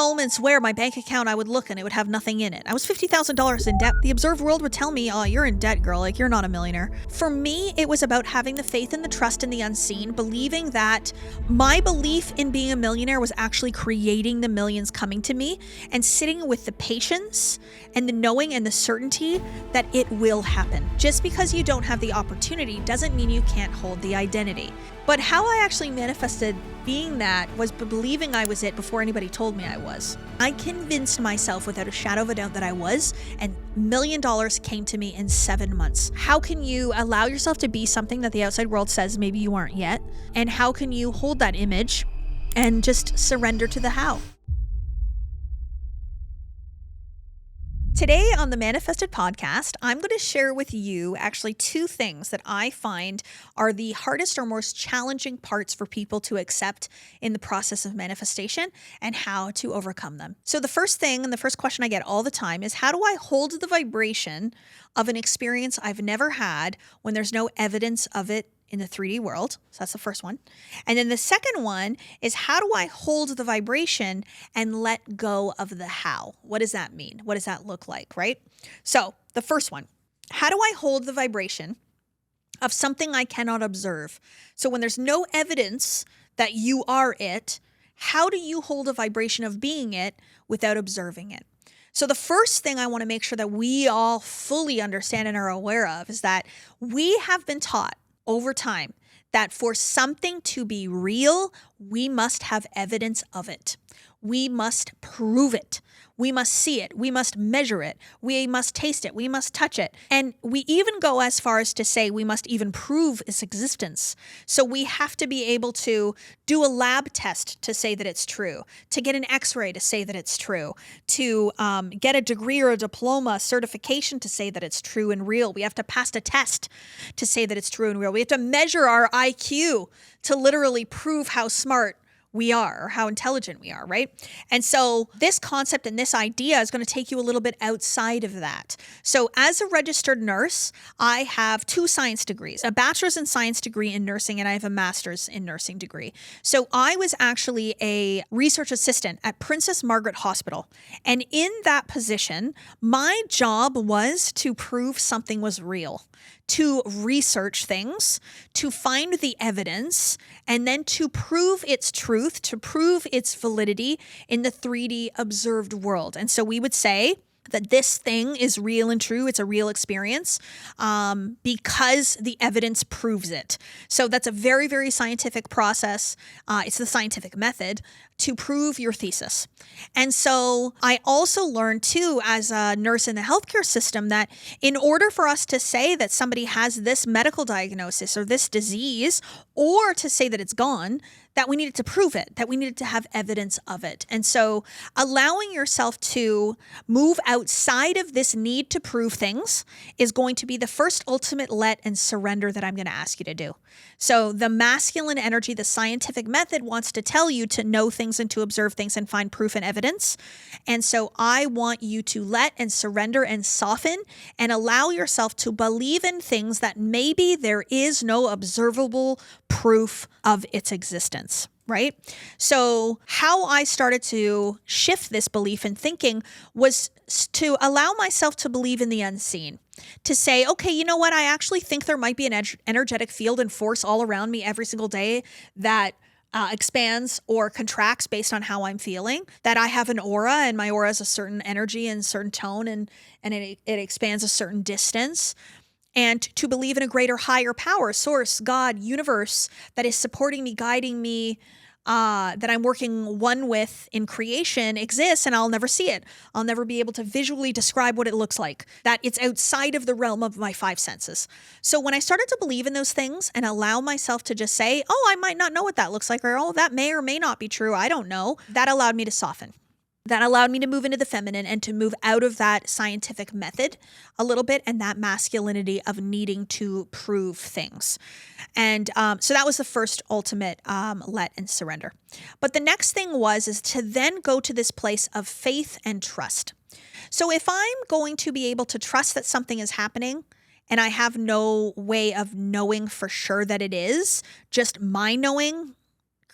moments where my bank account, I would look and it would have nothing in it. I was $50,000 in debt. The observed world would tell me, oh, you're in debt, girl. Like, you're not a millionaire. For me, it was about having the faith and the trust in the unseen, believing that my belief in being a millionaire was actually creating the millions coming to me, and sitting with the patience and the knowing and the certainty that it will happen. Just because you don't have the opportunity doesn't mean you can't hold the identity. But how I actually manifested being that was believing I was it before anybody told me I was. I convinced myself without a shadow of a doubt that I was, and $1 million came to me in 7 months. How can you allow yourself to be something that the outside world says maybe you aren't yet? And how can you hold that image and just surrender to the how? Today on the Manifested Podcast, I'm going to share with you actually 2 things that I find are the hardest or most challenging parts for people to accept in the process of manifestation and how to overcome them. So the first thing and the first question I get all the time is, how do I hold the vibration of an experience I've never had when there's no evidence of it in the 3D world? So that's the first one. And then the second one is, how do I hold the vibration and let go of the how? What does that mean? What does that look like, right? So the first one, how do I hold the vibration of something I cannot observe? So when there's no evidence that you are it, how do you hold a vibration of being it without observing it? So the first thing I want to make sure that we all fully understand and are aware of is that we have been taught over time that for something to be real, we must have evidence of it. We must prove it. We must see it. We must measure it. We must taste it. We must touch it. And we even go as far as to say we must even prove its existence. So we have to be able to do a lab test to say that it's true, to get an x-ray to say that it's true, to get a degree or a diploma, certification to say that it's true and real. We have to pass a test to say that it's true and real. We have to measure our IQ to literally prove how smart we are, or how intelligent we are, right? And so this concept and this idea is going to take you a little bit outside of that. So as a registered nurse, I have 2 science degrees, a bachelor's in science degree in nursing, and I have a master's in nursing degree. So I was actually a research assistant at Princess Margaret Hospital. And in that position, my job was to prove something was real, to research things, to find the evidence, and then to prove its truth, to prove its validity in the 3D observed world. And so we would say that this thing is real and true. It's a real experience because the evidence proves it. So that's a very, very scientific process. It's the scientific method to prove your thesis. And so I also learned too, as a nurse in the healthcare system, that in order for us to say that somebody has this medical diagnosis or this disease, or to say that it's gone, that we needed to prove it, that we needed to have evidence of it. And so allowing yourself to move outside of this need to prove things is going to be the first ultimate let and surrender that I'm going to ask you to do. So the masculine energy, the scientific method, wants to tell you to know things and to observe things and find proof and evidence. And so I want you to let and surrender and soften and allow yourself to believe in things that maybe there is no observable proof of its existence, right? So how I started to shift this belief and thinking was to allow myself to believe in the unseen, to say, okay, you know what? I actually think there might be an energetic field and force all around me every single day that expands or contracts based on how I'm feeling, that I have an aura and my aura is a certain energy and certain tone and it expands a certain distance. And to believe in a greater, higher power, source, God, universe that is supporting me, guiding me, that I'm working one with in creation exists, and I'll never see it. I'll never be able to visually describe what it looks like, that it's outside of the realm of my 5 senses. So when I started to believe in those things and allow myself to just say, oh, I might not know what that looks like, or oh, that may or may not be true, I don't know, that allowed me to soften. That allowed me to move into the feminine and to move out of that scientific method a little bit and that masculinity of needing to prove things. And so that was the first ultimate let and surrender. But the next thing is to then go to this place of faith and trust. So if I'm going to be able to trust that something is happening and I have no way of knowing for sure that it is, just my knowing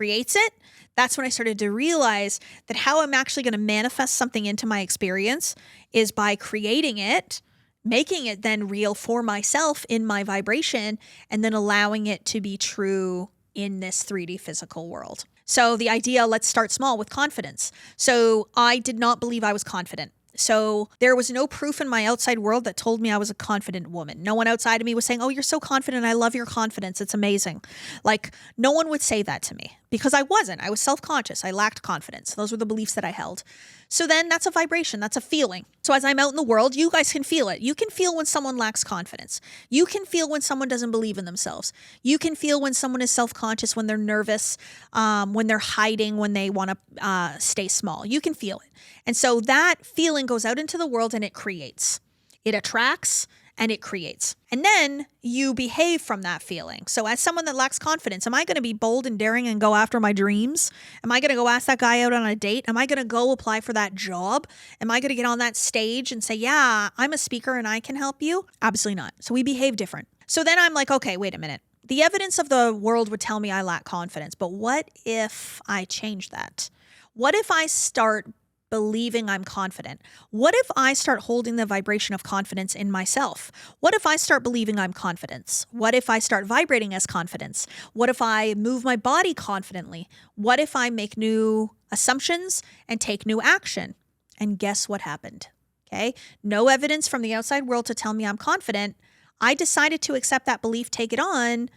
creates it, that's when I started to realize that how I'm actually going to manifest something into my experience is by creating it, making it then real for myself in my vibration, and then allowing it to be true in this 3D physical world. So the idea, let's start small with confidence. So I did not believe I was confident. So there was no proof in my outside world that told me I was a confident woman. No one outside of me was saying, oh, you're so confident. I love your confidence. It's amazing. Like, no one would say that to me because I wasn't. I was self-conscious. I lacked confidence. Those were the beliefs that I held. So then that's a vibration. That's a feeling. So as I'm out in the world, you guys can feel it. You can feel when someone lacks confidence. You can feel when someone doesn't believe in themselves. You can feel when someone is self-conscious, when they're nervous, when they're hiding, when they want to stay small. You can feel it. And so that feeling goes out into the world and it creates. It attracts and it creates. And then you behave from that feeling. So as someone that lacks confidence, am I going to be bold and daring and go after my dreams? Am I going to go ask that guy out on a date? Am I going to go apply for that job? Am I going to get on that stage and say, yeah, I'm a speaker and I can help you? Absolutely not. So we behave different. So then I'm like, okay, wait a minute. The evidence of the world would tell me I lack confidence, but what if I change that? What if I start believing I'm confident? What if I start holding the vibration of confidence in myself? What if I start believing I'm confident? What if I start vibrating as confidence? What if I move my body confidently? What if I make new assumptions and take new action? And guess what happened? Okay. No evidence from the outside world to tell me I'm confident. I decided to accept that belief, take it on,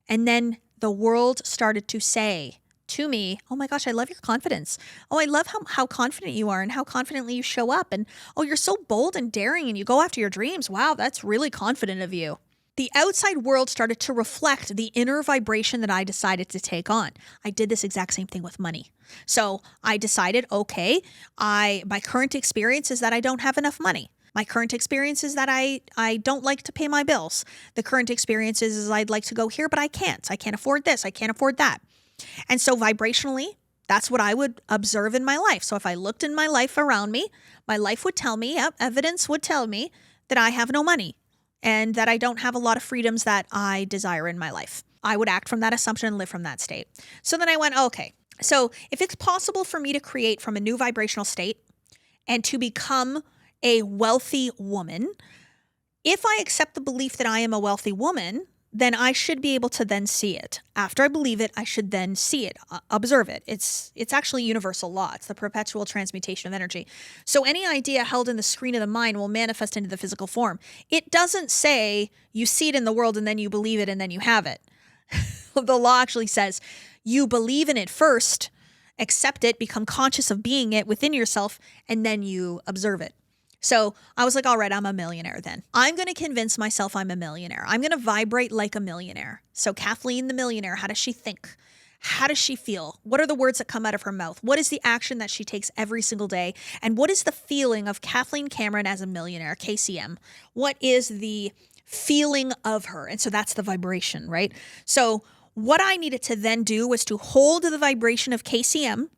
and then the world started to say to me, oh my gosh, I love your confidence. Oh, I love how confident you are and how confidently you show up. And oh, you're so bold and daring and you go after your dreams. Wow, that's really confident of you. The outside world started to reflect the inner vibration that I decided to take on. I did this exact same thing with money. So I decided, okay, my current experience is that I don't have enough money. My current experience is that I don't like to pay my bills. The current experience is I'd like to go here, but I can't. I can't afford this. I can't afford that. And so vibrationally, that's what I would observe in my life. So if I looked in my life around me, my life would tell me, evidence would tell me that I have no money and that I don't have a lot of freedoms that I desire in my life. I would act from that assumption and live from that state. So then I went, okay, so if it's possible for me to create from a new vibrational state and to become a wealthy woman, if I accept the belief that I am a wealthy woman, then I should be able to then see it. After I believe it, I should then see it, observe it. It's actually universal law. It's the perpetual transmutation of energy. So any idea held in the screen of the mind will manifest into the physical form. It doesn't say you see it in the world and then you believe it and then you have it. The law actually says you believe in it first, accept it, become conscious of being it within yourself, and then you observe it. So I was like, all right, I'm a millionaire then. I'm going to convince myself I'm a millionaire. I'm going to vibrate like a millionaire. So Kathleen the millionaire, how does she think? How does she feel? What are the words that come out of her mouth? What is the action that she takes every single day? And what is the feeling of Kathleen Cameron as a millionaire, KCM? What is the feeling of her? And so that's the vibration, right? So what I needed to then do was to hold the vibration of KCM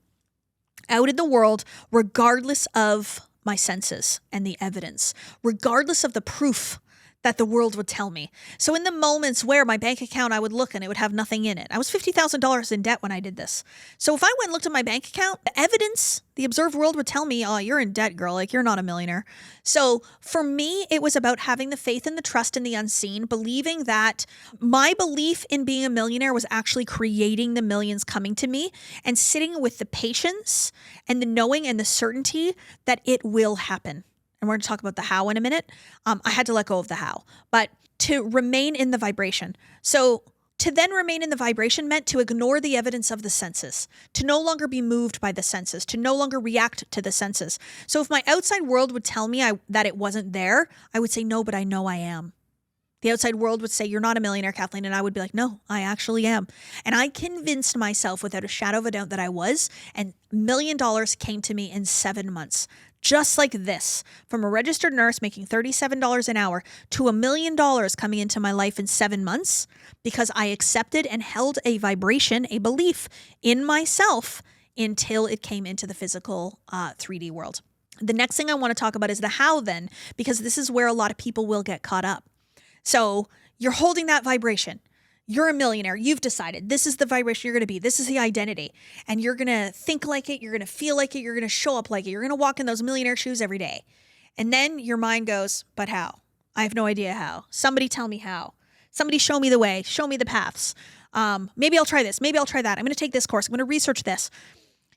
out in the world, regardless of my senses and the evidence, regardless of the proof that the world would tell me. So in the moments where my bank account, I would look and it would have nothing in it. I was $50,000 in debt when I did this. So if I went and looked at my bank account, the evidence, the observed world would tell me, oh, you're in debt, girl. Like, you're not a millionaire. So for me, it was about having the faith and the trust in the unseen, believing that my belief in being a millionaire was actually creating the millions coming to me, and sitting with the patience and the knowing and the certainty that it will happen. And we're going to talk about the how in a minute. I had to let go of the how, but to remain in the vibration. So to then remain in the vibration meant to ignore the evidence of the senses, to no longer be moved by the senses, to no longer react to the senses. So if my outside world would tell me that it wasn't there, I would say, no, but I know I am. The outside world would say, you're not a millionaire, Kathleen. And I would be like, no, I actually am. And I convinced myself without a shadow of a doubt that I was, and $1 million came to me in 7 months. Just like this, from a registered nurse making $37 an hour to $1 million coming into my life in 7 months, because I accepted and held a vibration, a belief in myself until it came into the physical 3D world. The next thing I want to talk about is the how then, because this is where a lot of people will get caught up. So you're holding that vibration. You're a millionaire. You've decided this is the vibration you're going to be. This is the identity. And you're going to think like it. You're going to feel like it. You're going to show up like it. You're going to walk in those millionaire shoes every day. And then your mind goes, but how? I have no idea how. Somebody tell me how. Somebody show me the way. Show me the paths. Maybe I'll try this. Maybe I'll try that. I'm going to take this course. I'm going to research this.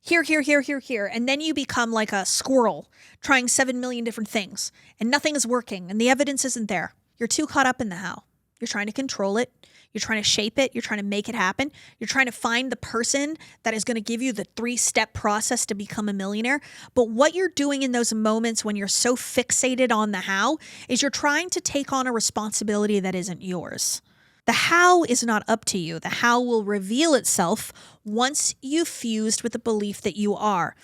Here. And then you become like a squirrel trying 7 million different things and nothing is working and the evidence isn't there. You're too caught up in the how. You're trying to control it. You're trying to shape it. You're trying to make it happen. You're trying to find the person that is going to give you the 3-step process to become a millionaire. But what you're doing in those moments when you're so fixated on the how is you're trying to take on a responsibility that isn't yours. The how is not up to you. The how will reveal itself once you've fused with the belief that you are.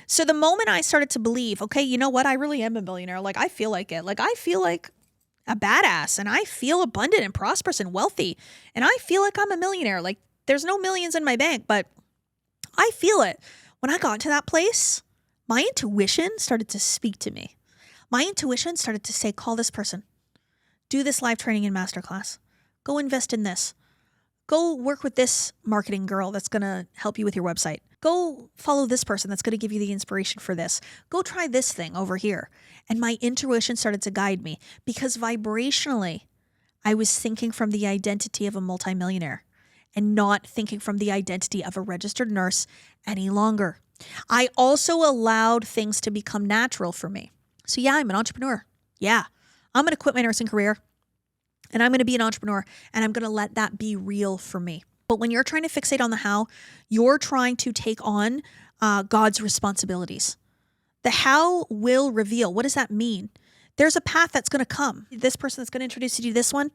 So the moment I started to believe, okay, you know what? I really am a millionaire. Like, I feel like it. Like, I feel like a badass and I feel abundant and prosperous and wealthy. And I feel like I'm a millionaire. Like, there's no millions in my bank, but I feel it. When I got to that place, my intuition started to speak to me. My intuition started to say, call this person, do this live training and masterclass, go invest in this, go work with this marketing girl that's going to help you with your website. Go follow this person that's going to give you the inspiration for this. Go try this thing over here. And my intuition started to guide me because vibrationally, I was thinking from the identity of a multimillionaire and not thinking from the identity of a registered nurse any longer. I also allowed things to become natural for me. So yeah, I'm an entrepreneur. Yeah, I'm going to quit my nursing career and I'm going to be an entrepreneur and I'm going to let that be real for me. But when you're trying to fixate on the how, you're trying to take on God's responsibilities. The how will reveal. What does that mean? There's a path that's going to come. This person that's going to introduce you to this one,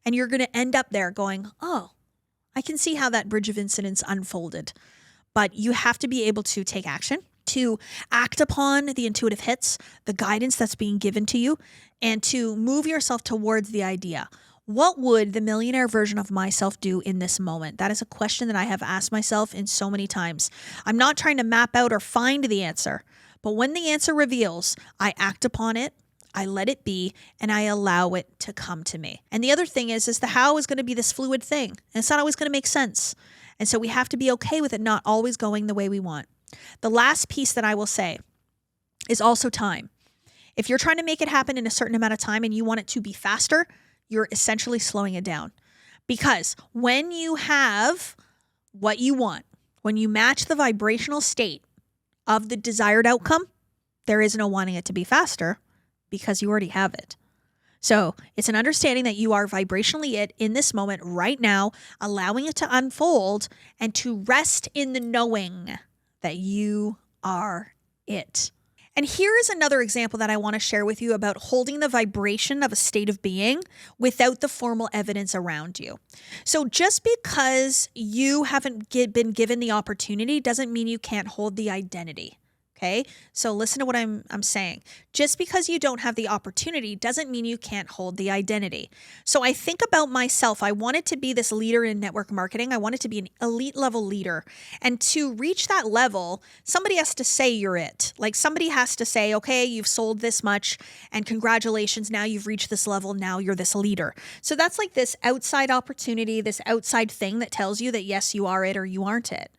and you're going to end up there going, oh, I can see how that bridge of incidents unfolded. But you have to be able to take action, to act upon the intuitive hits, the guidance that's being given to you, and to move yourself towards the idea. What would the millionaire version of myself do in this moment? That is a question that I have asked myself in so many times. I'm not trying to map out or find the answer, but when the answer reveals, I act upon it, I let it be, and I allow it to come to me. And the other thing is the how is going to be this fluid thing, and it's not always going to make sense. And so we have to be okay with it not always going the way we want. The last piece that I will say is also time. If you're trying to make it happen in a certain amount of time and you want it to be faster, you're essentially slowing it down. Because when you have what you want, when you match the vibrational state of the desired outcome, there is no wanting it to be faster because you already have it. So it's an understanding that you are vibrationally it in this moment right now, allowing it to unfold and to rest in the knowing that you are it. And here is another example that I want to share with you about holding the vibration of a state of being without the formal evidence around you. So just because you haven't been given the opportunity doesn't mean you can't hold the identity. Okay, so listen to what I'm saying. Just because you don't have the opportunity doesn't mean you can't hold the identity. So I think about myself. I wanted to be this leader in network marketing. I wanted to be an elite level leader. And to reach that level, somebody has to say you're it. Like somebody has to say, okay, you've sold this much and congratulations. Now you've reached this level. Now you're this leader. So that's like this outside opportunity, this outside thing that tells you that yes, you are it or you aren't it.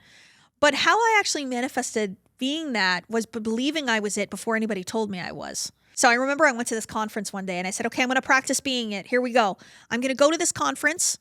But how I actually manifested being that was believing I was it before anybody told me I was. So I remember I went to this conference one day and I said, okay, I'm going to practice being it. Here we go. I'm going to go to this conference.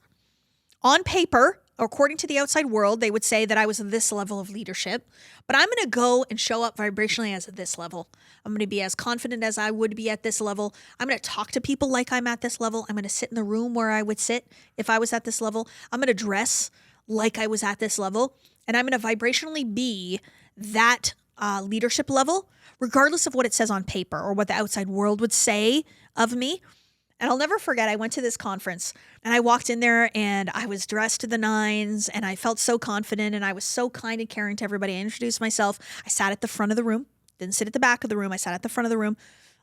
On paper, according to the outside world, they would say that I was this level of leadership, but I'm going to go and show up vibrationally as this level. I'm going to be as confident as I would be at this level. I'm going to talk to people like I'm at this level. I'm going to sit in the room where I would sit if I was at this level. I'm going to dress like I was at this level, and I'm going to vibrationally be that leadership level, regardless of what it says on paper or what the outside world would say of me. And I'll never forget, I went to this conference and I walked in there and I was dressed to the nines and I felt so confident and I was so kind and caring to everybody. I introduced myself. I sat at the front of the room, didn't sit at the back of the room. I sat at the front of the room.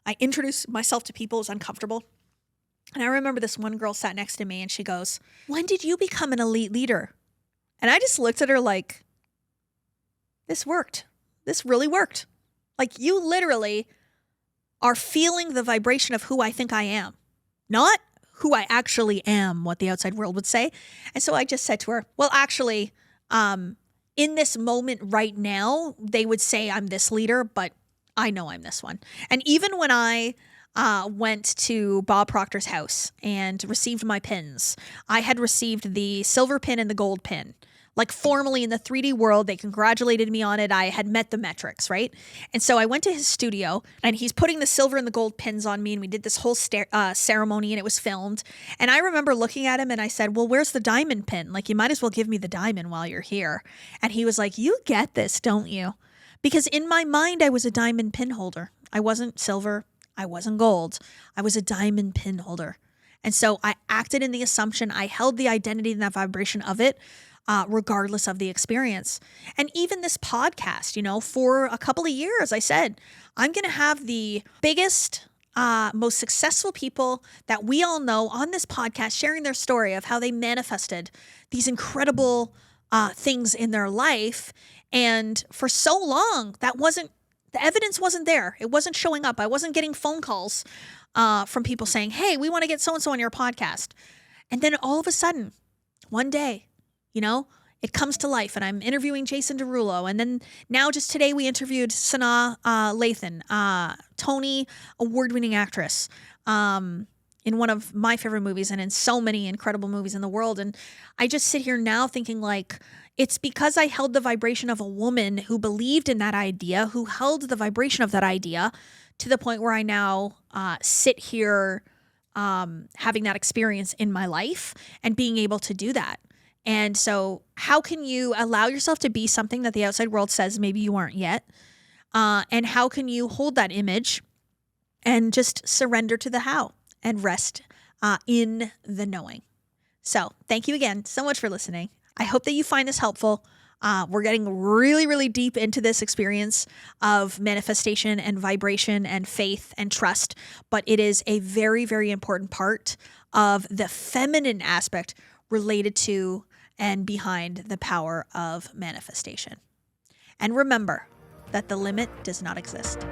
I introduced myself to people. It was uncomfortable. And I remember this one girl sat next to me and she goes, when did you become an elite leader? And I just looked at her like, this worked. This really worked. Like you literally are feeling the vibration of who I think I am, not who I actually am, what the outside world would say. And so I just said to her, well, actually, in this moment right now, they would say I'm this leader, but I know I'm this one. And even when I went to Bob Proctor's house and received my pins, I had received the silver pin and the gold pin. Like formally in the 3D world, they congratulated me on it. I had met the metrics, right? And so I went to his studio and he's putting the silver and the gold pins on me. And we did this whole ceremony and it was filmed. And I remember looking at him and I said, well, where's the diamond pin? Like, you might as well give me the diamond while you're here. And he was like, you get this, don't you? Because in my mind, I was a diamond pin holder. I wasn't silver. I wasn't gold. I was a diamond pin holder. And so I acted in the assumption, I held the identity and that vibration of it, regardless of the experience. And even this podcast, for a couple of years, I said, I'm going to have the biggest, most successful people that we all know on this podcast sharing their story of how they manifested these incredible things in their life. And for so long, the evidence wasn't there. It wasn't showing up. I wasn't getting phone calls from people saying, hey, we want to get so-and-so on your podcast. And then all of a sudden, one day, it comes to life and I'm interviewing Jason Derulo. And then now just today we interviewed Sanaa Lathan, Tony award-winning actress in one of my favorite movies and in so many incredible movies in the world. And I just sit here now thinking like, it's because I held the vibration of a woman who believed in that idea, who held the vibration of that idea to the point where I now sit here having that experience in my life and being able to do that. And so how can you allow yourself to be something that the outside world says maybe you aren't yet? And how can you hold that image and just surrender to the how and rest in the knowing? So thank you again so much for listening. I hope that you find this helpful. We're getting really, really deep into this experience of manifestation and vibration and faith and trust, but it is a very, very important part of the feminine aspect related to and behind the power of manifestation. And remember that the limit does not exist.